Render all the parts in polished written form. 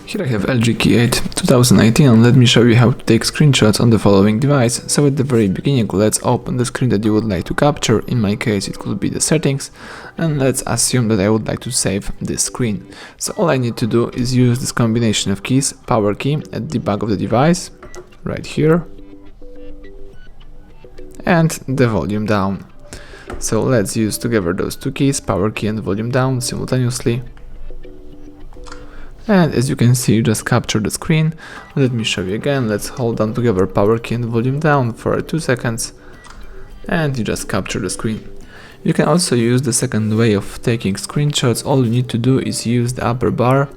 Here I have LG Key 8 2018 and let me show you how to take screenshots on the following device. So at the very beginning, let's open the screen that you would like to capture. In my case it could be the settings, and let's assume that I would like to save this screen. So all I need to do is use this combination of keys, power key at the back of the device, right here, and the volume down. So let's use together those two keys, power key and volume down, simultaneously. And as you can see, you just capture the screen. Let me show you again. Let's hold down together power key and volume down for 2 seconds, and you just capture the screen. You can also use the second way of taking screenshots. All you need to do is use the upper bar.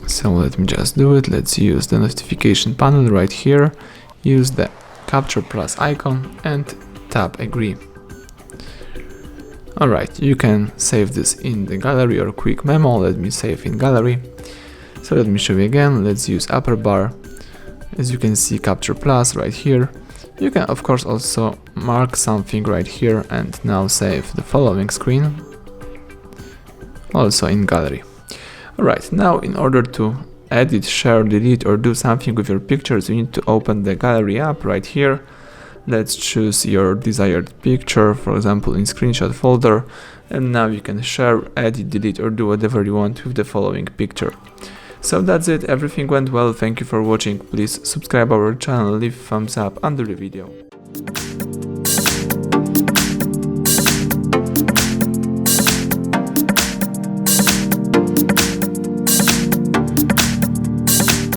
So let me just do it. Let's use the notification panel right here, use the capture plus icon and tap agree. Alright, you can save this in the gallery or quick memo. Let me save in gallery. So let me show you again. Let's use upper bar. As you can see, capture plus right here. You can of course also mark something right here and now save the following screen, also in gallery. Alright, now in order to edit, share, delete or do something with your pictures, you need to open the gallery app right here. Let's choose your desired picture, for example in screenshot folder, and now you can share, edit, delete or do whatever you want with the following picture. So that's it, everything went well, thank you for watching, please subscribe our channel, leave thumbs up under the video.